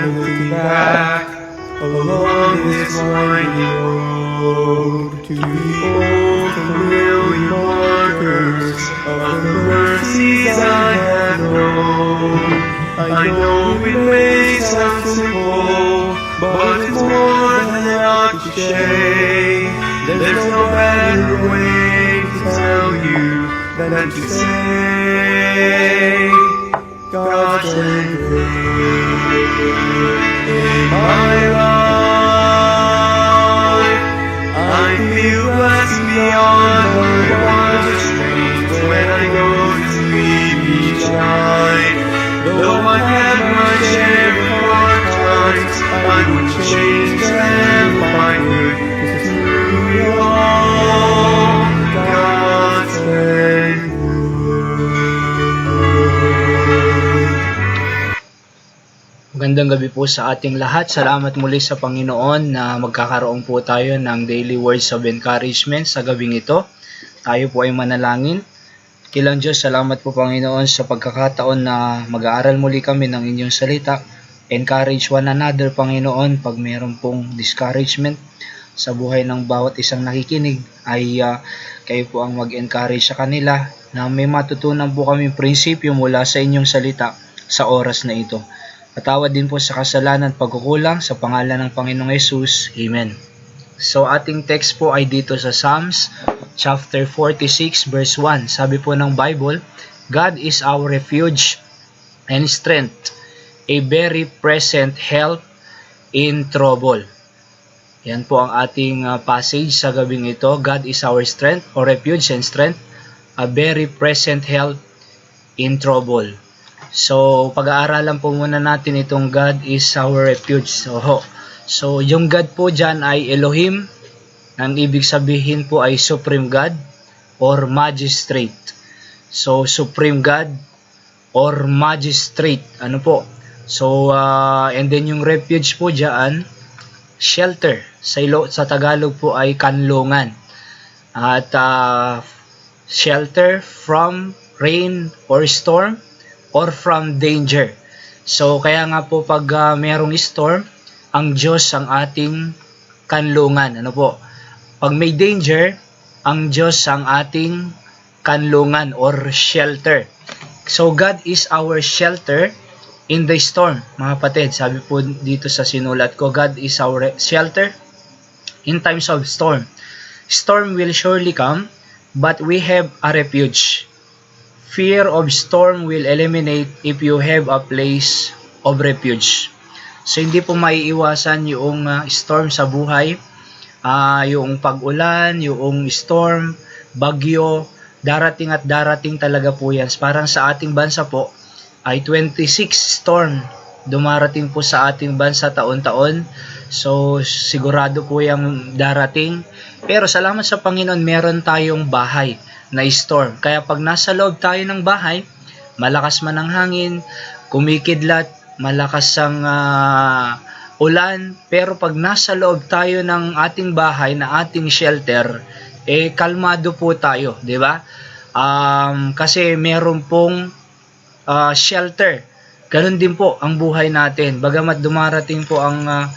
looking back along this winding road to the old familiar markers of the mercies I have known. I know it may sound simple, but it's more than a cliche. There's no better way to tell you than to say God's grace in my life. I feel blessed beyond my wildest dreams when I go to sleep each night. Though I've had my share of hard times, I wouldn't change them for my good. 'Cause through it all, God's been Magandang gabi po sa ating lahat. Salamat muli sa Panginoon na magkakaroon po tayo ng daily words of encouragement sa gabing ito. Tayo po ay manalangin. Kilang Diyos, salamat po Panginoon sa pagkakataon na mag-aaral muli kami ng inyong salita. Encourage one another Panginoon pag mayroon pong discouragement sa buhay ng bawat isang nakikinig ay kayo po ang mag-encourage sa kanila na may matutunan po kami prinsipyo mula sa inyong salita sa oras na ito. Patawad din po sa kasalanan at pagkukulang sa pangalan ng Panginoong Yesus. Amen. So ating text po ay dito sa Psalms chapter 46 verse 1. Sabi po ng Bible, God is our refuge and strength, a very present help in trouble. Yan po ang ating passage sa gabing ito. God is our strength or refuge and strength, a very present help in trouble. So, pag-aaralan po muna natin itong God is our refuge. So yung God po dyan ay Elohim. Ang ibig sabihin po ay Supreme God or Magistrate. So, Supreme God or Magistrate. Ano po? So, and then yung refuge po dyan, shelter. Sa Tagalog po ay kanlungan. At shelter from rain or storm or from danger. So, kaya nga po pag mayroong storm, ang Diyos ang ating kanlungan. Ano po? Pag may danger, ang Diyos ang ating kanlungan or shelter. So, God is our shelter in the storm. Mga kapatid, sabi po dito sa sinulat ko, God is our shelter in times of storm. Storm will surely come, but we have a refuge. Fear of storm will eliminate if you have a place of refuge. So, hindi po maiiwasan yung storm sa buhay. Yung pag-ulan, yung storm, bagyo, darating at darating talaga po yan. Parang sa ating bansa po, ay 26 storm dumarating po sa ating bansa taon-taon. So, sigurado po yung darating. Pero salamat sa Panginoon, meron tayong bahay na storm. Kaya pag nasa loob tayo ng bahay, malakas man ang hangin, kumikidlat, malakas ang ulan, pero pag nasa loob tayo ng ating bahay na ating shelter, kalmado po tayo, di ba? Kasi meron pong shelter. Ganun din po ang buhay natin. Bagamat dumarating po ang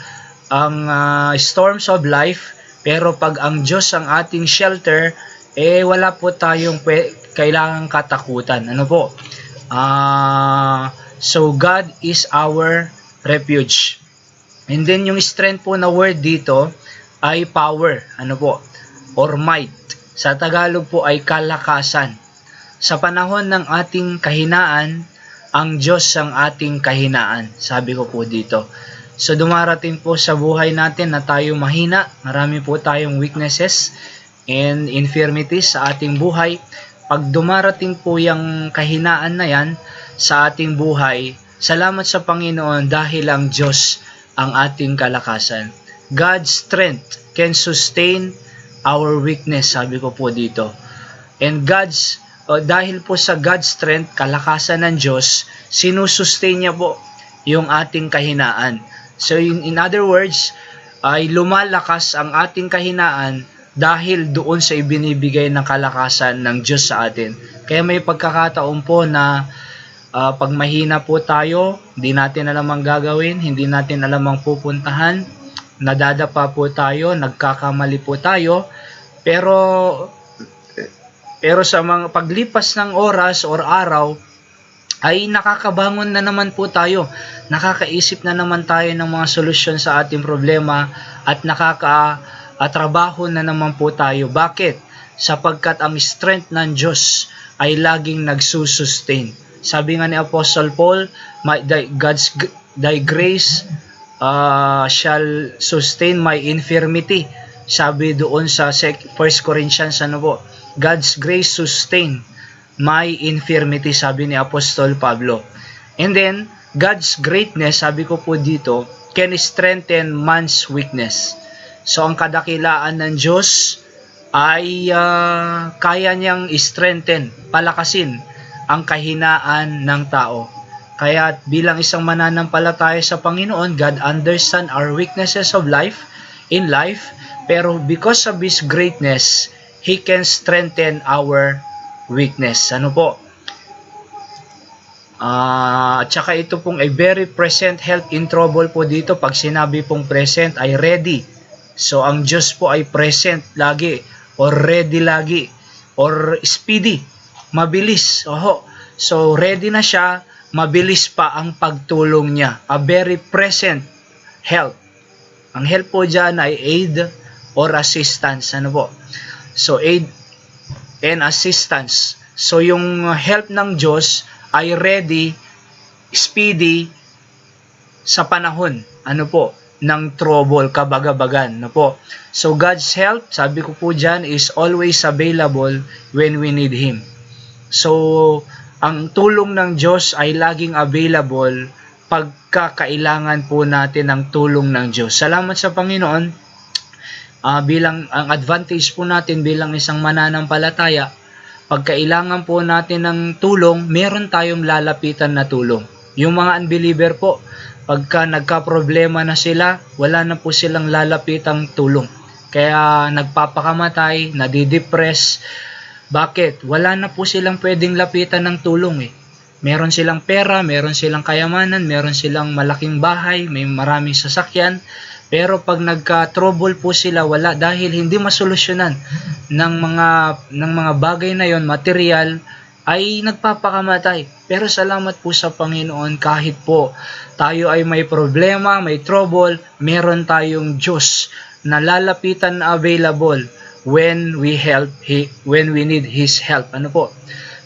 storms of life, pero pag ang Diyos ang ating shelter, wala po tayong kailangang katakutan. Ano po? So, God is our refuge. And then, yung strength po na word dito ay power. Ano po? Or might. Sa Tagalog po ay kalakasan. Sa panahon ng ating kahinaan, ang Diyos ang ating kahinaan. Sabi ko po dito. So, dumarating po sa buhay natin na tayo mahina. Marami po tayong weaknesses and infirmities sa ating buhay. Pag dumarating po yung kahinaan na yan sa ating buhay, salamat sa Panginoon dahil ang Diyos ang ating kalakasan. God's strength can sustain our weakness, sabi ko po dito. And dahil po sa God's strength, kalakasan ng Diyos, sinusustain niya po yung ating kahinaan. So in other words, ay lumalakas ang ating kahinaan dahil doon sa ibinibigay ng kalakasan ng Diyos sa atin. Kaya may pagkakataon po na Pag mahina po tayo, hindi natin alam ang gagawin, hindi natin alam ang pupuntahan, nadadapa po tayo, nagkakamali po tayo, pero sa mga paglipas ng oras or araw, ay nakakabangon na naman po tayo, nakakaisip na naman tayo ng mga solusyon sa ating problema at nakakatrabaho na naman po tayo. Bakit? Sapagkat ang strength ng Diyos ay laging nagsusustain. Sabi nga ni Apostle Paul, thy grace shall sustain my infirmity. Sabi doon sa 1 Corinthians, God's grace sustain my infirmity, sabi ni Apostol Pablo. And then, God's greatness, sabi ko po dito, can strengthen man's weakness. So, ang kadakilaan ng Diyos ay kaya niyang strengthen, palakasin ang kahinaan ng tao. Kaya bilang isang mananampalataya sa Panginoon, God understand our weaknesses of life, in life, pero because of His greatness, He can strengthen our weakness. At saka ito pong a very present help in trouble po dito. Pag sinabi pong present ay ready. So ang Diyos po ay present lagi, or ready lagi, or speedy, mabilis. So ready na siya, mabilis pa ang pagtulong niya. A very present help. Ang help po dyan ay aid or assistance. So aid and assistance. So yung help ng Diyos ay ready, speedy sa panahon ng trouble, kabagabagan. So God's help, sabi ko po dyan, is always available when we need Him. So ang tulong ng Diyos ay laging available pagkakailangan po natin ng tulong ng Diyos. Salamat sa Panginoon. Bilang ang advantage po natin bilang isang mananampalataya, pagkailangan po natin ng tulong, meron tayong lalapitan na tulong. Yung mga unbeliever po, pagka nagka-problema na sila, wala na po silang lalapitang tulong. Kaya nagpapakamatay, nadidepress. Bakit? Wala na po silang pwedeng lapitan ng tulong. Meron silang pera, meron silang kayamanan, meron silang malaking bahay, may maraming sasakyan. Pero pag nagka-trouble po sila, wala, dahil hindi masolusyonan ng mga bagay na yon, material, ay nagpapakamatay. Pero salamat po sa Panginoon, kahit po tayo ay may problema, may trouble, meron tayong Diyos na lalapitan na available when we need His help.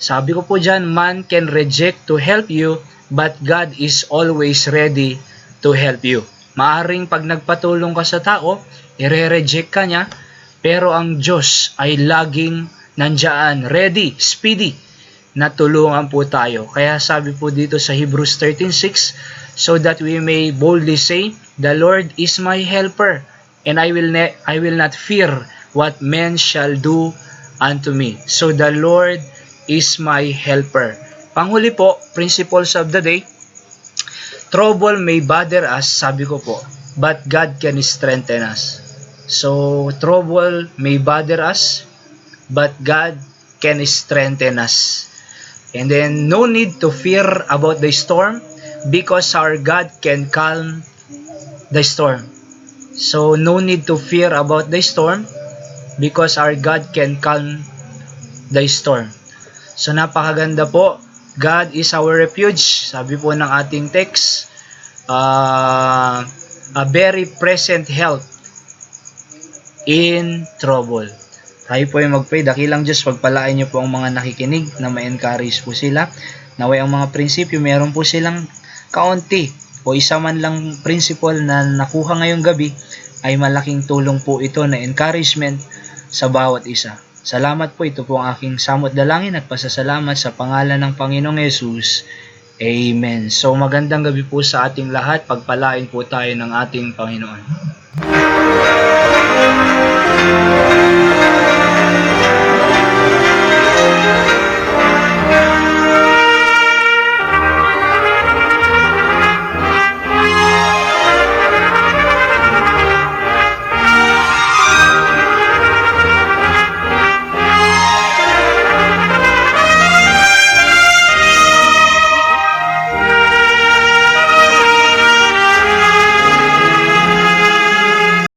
Sabi ko po dyan, man can reject to help you, but God is always ready to help you. Maaring pag nagpatulong ka sa tao, ire-reject ka niya, pero ang Diyos ay laging nandiyan, ready, speedy, na tulungan po tayo. Kaya sabi po dito sa Hebrews 13:6, so that we may boldly say, the Lord is my helper, and I will not fear what men shall do unto me. So the Lord is my helper. Panghuli po, principles of the day. Trouble may bother us, sabi ko po, but God can strengthen us. So, trouble may bother us, but God can strengthen us. And then, no need to fear about the storm, because our God can calm the storm. So, no need to fear about the storm, because our God can calm the storm. So, napakaganda po. God is our refuge. Sabi po ng ating text, a very present help in trouble. Tayo po ay mag-pray. Dakilang Diyos, pagpalain niyo po ang mga nakikinig na ma-encourage po sila. Naway ang mga prinsipyo, meron po silang kaunti o isa man lang principle na nakuha ngayong gabi, ay malaking tulong po ito na encouragement sa bawat isa. Salamat po, ito po ang aking samot dalangin at pasasalamat sa pangalan ng Panginoong Yesus. Amen. So magandang gabi po sa ating lahat. Pagpalain po tayo ng ating Panginoon.